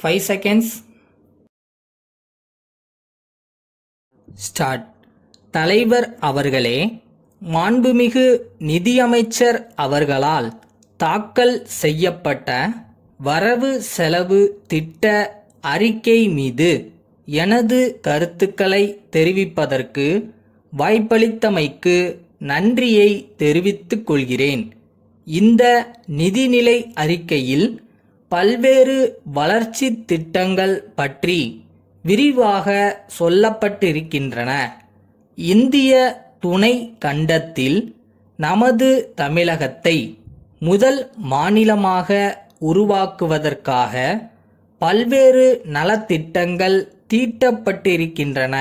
5 seconds. Start. தலைவர் அவர்களே, மாண்புமிகு நிதியமைச்சர் அவர்களால் தாக்கல் செய்யப்பட்ட வரவு செலவு திட்ட அறிக்கை மீது எனது கருத்துக்களை தெரிவிப்பதற்கு வாய்ப்பளித்தமைக்கு நன்றியை தெரிவித்துக் கொள்கிறேன். இந்த நிதிநிலை அறிக்கையில் பல்வேறு வளர்ச்சி திட்டங்கள் பற்றி விரிவாக சொல்லப்பட்டிருக்கின்றன. இந்திய துணை கண்டத்தில் நமது தமிழகத்தை முதல் மாநிலமாக உருவாக்குவதற்காக பல்வேறு நலத்திட்டங்கள் தீட்டப்பட்டிருக்கின்றன.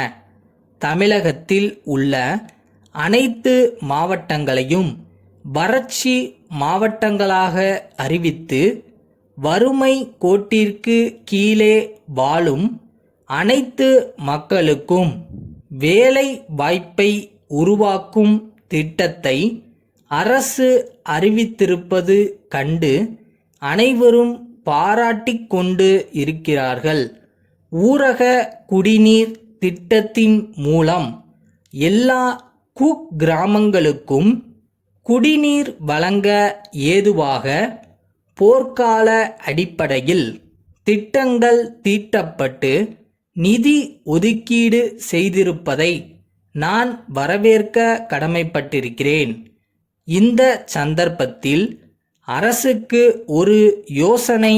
தமிழகத்தில் உள்ள அனைத்து மாவட்டங்களையும் வறட்சி மாவட்டங்களாக அறிவித்து வறுமை கோட்டிற்கு கீழே வாழும் அனைத்து மக்களுக்கும் வேலை வாய்ப்பை உருவாக்கும் திட்டத்தை அரசு அறிவித்திருப்பது கண்டு அனைவரும் பாராட்டிக் கொண்டு இருக்கிறார்கள். ஊரக குடிநீர் திட்டத்தின் மூலம் எல்லா குக்கிராமங்களுக்கும் குடிநீர் வழங்க ஏதுவாக போர்க்கால அடிப்படையில் திட்டங்கள் தீட்டப்பட்டு நிதி ஒதுக்கீடு செய்திருப்பதை நான் வரவேற்க கடமைப்பட்டிருக்கிறேன். இந்த சந்தர்ப்பத்தில் அரசுக்கு ஒரு யோசனை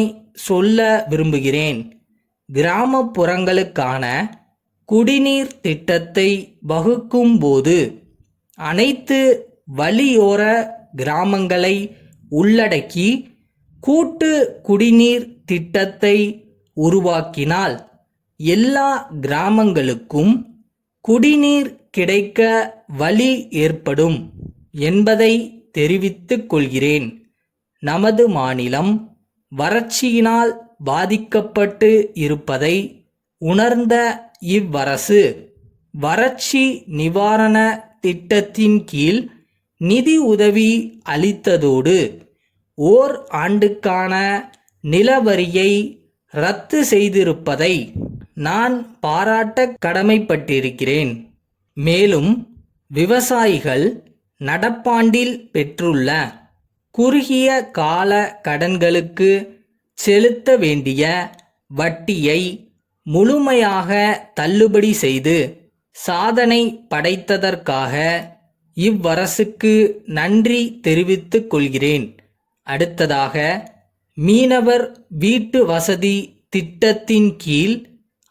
சொல்ல விரும்புகிறேன். கிராமப்புறங்களுக்கான குடிநீர் திட்டத்தை வகுக்கும் போது அனைத்து வழியோர கிராமங்களை உள்ளடக்கி கூட்டு குடிநீர் திட்டத்தை உருவாக்கினால் எல்லா கிராமங்களுக்கும் குடிநீர் கிடைக்க வழி ஏற்படும் என்பதை தெரிவித்துக் கொள்கிறேன். நமது மாநிலம் வறட்சியினால் பாதிக்கப்பட்டு இருப்பதை உணர்ந்த இவ்வரசு வறட்சி நிவாரண திட்டத்தின் கீழ் நிதி உதவி அளித்ததோடு ஓர் ஆண்டுக்கான நிலவரியை ரத்து செய்திருப்பதை நான் பாராட்ட கடமைப்பட்டிருக்கிறேன். மேலும் விவசாயிகள் நடப்பாண்டில் பெற்றுள்ள குறுகிய கால கடன்களுக்கு செலுத்த வேண்டிய வட்டியை முழுமையாக தள்ளுபடி செய்து சாதனை படைத்ததற்காக இவ்வரசுக்கு நன்றி தெரிவித்துக் கொள்கிறேன். அடுத்ததாக, மீனவர் வீட்டு வசதி திட்டத்தின் கீழ்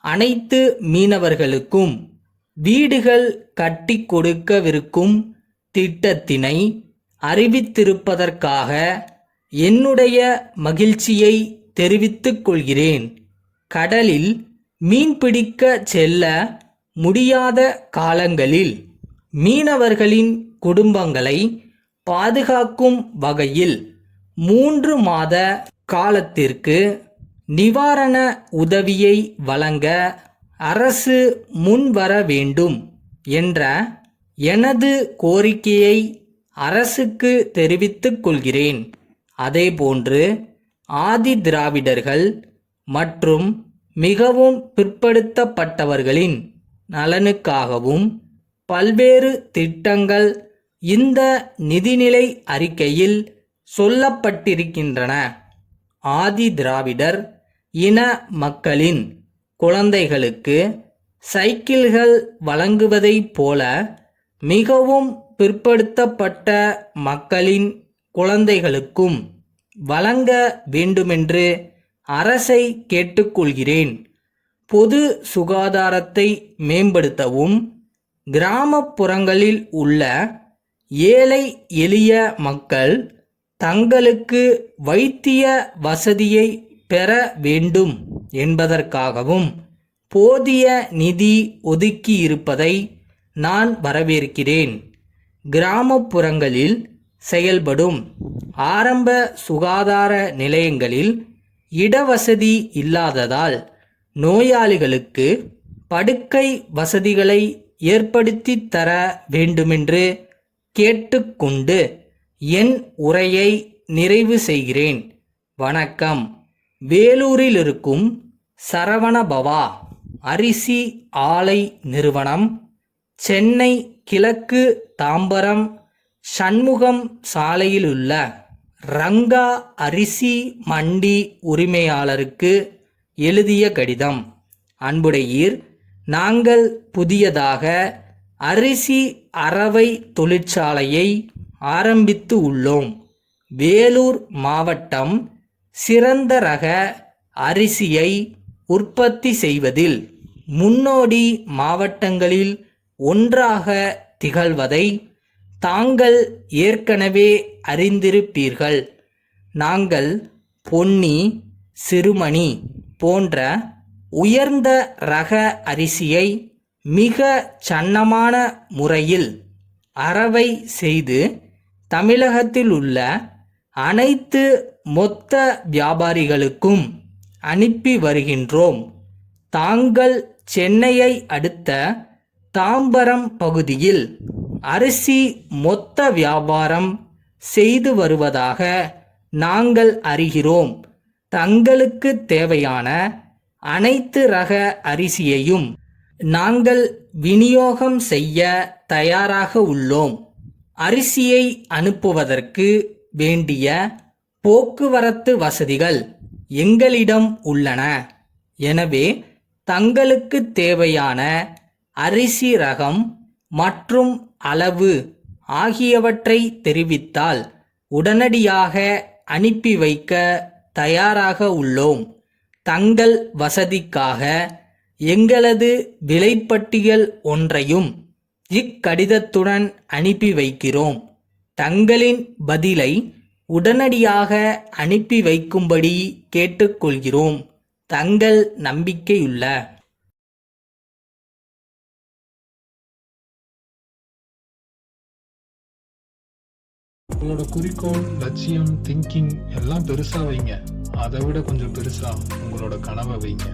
அனைத்து மீனவர்களுக்கும் வீடுகள் கட்டி கொடுக்கவிருக்கும் திட்டத்தினை அறிவித்திருப்பதற்காக என்னுடைய மகிழ்ச்சியை தெரிவித்துக் கொள்கிறேன். கடலில் மீன்பிடிக்க செல்ல முடியாத காலங்களில் மீனவர்களின் குடும்பங்களை பாதுகாக்கும் வகையில் 3 மாத காலத்திற்கு நிவாரண உதவியை வழங்க அரசு முன்வர வேண்டும் என்ற எனது கோரிக்கையை அரசுக்கு தெரிவித்துக் கொள்கிறேன். அதேபோன்று ஆதி திராவிடர்கள் மற்றும் மிகவும் பிற்படுத்தப்பட்டவர்களின் நலனுக்காகவும் பல்வேறு திட்டங்கள் இந்த நிதிநிலை அறிக்கையில் சொல்லப்பட்டிருக்கின்றன. ஆதி திராவிடர் இன மக்களின் குழந்தைகளுக்கு சைக்கிள்கள் வழங்குவதைப் போல மிகவும் பிற்படுத்தப்பட்ட மக்களின் குழந்தைகளுக்கும் வழங்க வேண்டுமென்று அரசை கேட்டுக்கொள்கிறேன். பொது சுகாதாரத்தை மேம்படுத்தவும் கிராமப்புறங்களில் உள்ள ஏழை எளிய மக்கள் தங்களுக்கு வைத்திய வசதியை பெற வேண்டும் என்பதற்காகவும் போதிய நிதி ஒதுக்கியிருப்பதை நான் வரவேற்கிறேன். கிராமப்புறங்களில் செயல்படும் ஆரம்ப சுகாதார நிலையங்களில் இடவசதி இல்லாததால் நோயாளிகளுக்கு படுக்கை வசதிகளை ஏற்படுத்தி தர வேண்டுமென்று கேட்டுக்கொண்டு என் உரையை நிறைவு செய்கிறேன். வணக்கம். வேலூரில் இருக்கும் சரவணபவா அரிசி ஆலை நிறுவனம், சென்னை கிழக்கு தாம்பரம் சண்முகம் சாலையிலுள்ள ரங்கா அரிசி மண்டி உரிமையாளருக்கு எழுதிய கடிதம். அன்புடையீர், நாங்கள் புதியதாக அரிசி அரவை தொழிற்சாலையை ஆரம்பித்து உள்ளோம். வேலூர் மாவட்டம் சிறந்த ரக அரிசியை உற்பத்தி செய்வதில் முன்னோடி மாவட்டங்களில் ஒன்றாக திகழ்வதை தாங்கள் ஏற்கனவே அறிந்திருப்பீர்கள். நாங்கள் பொன்னி, சிறுமணி போன்ற உயர்ந்த ரக அரிசியை மிக சன்னமான முறையில் அரவை செய்து தமிழகத்தில் உள்ள அனைத்து மொத்த வியாபாரிகளுக்கும் அனுப்பி வருகின்றோம். தாங்கள் சென்னையை அடுத்த தாம்பரம் பகுதியில் அரிசி மொத்த வியாபாரம் செய்து வருவதாக நாங்கள் அறிகிறோம். தங்களுக்கு தேவையான அனைத்து ரக அரிசியையும் நாங்கள் விநியோகம் செய்ய தயாராக உள்ளோம். அரிசியை அனுப்புவதற்கு வேண்டிய போக்குவரத்து வசதிகள் எங்களிடம் உள்ளன. எனவே தங்களுக்கு தேவையான அரிசி ரகம் மற்றும் அளவு ஆகியவற்றை தெரிவித்தால் உடனடியாக அனுப்பி வைக்க தயாராக உள்ளோம். தங்கள் வசதிக்காக எங்களது விலைப்பட்டியல் ஒன்றையும் இக்கடிதத்துடன் அனுப்பி வைக்கிறோம். தங்களின் பதிலை உடனடியாக அனுப்பி வைக்கும்படி கேட்டுக்கொள்கிறோம். தங்கள் நம்பிக்கையுள்ள உங்களோட குறிக்கோள், லட்சியம், திங்கிங் எல்லாம் பெருசா வைங்க. அதை விட கொஞ்சம் பெருசா உங்களோட கனவை வைங்க.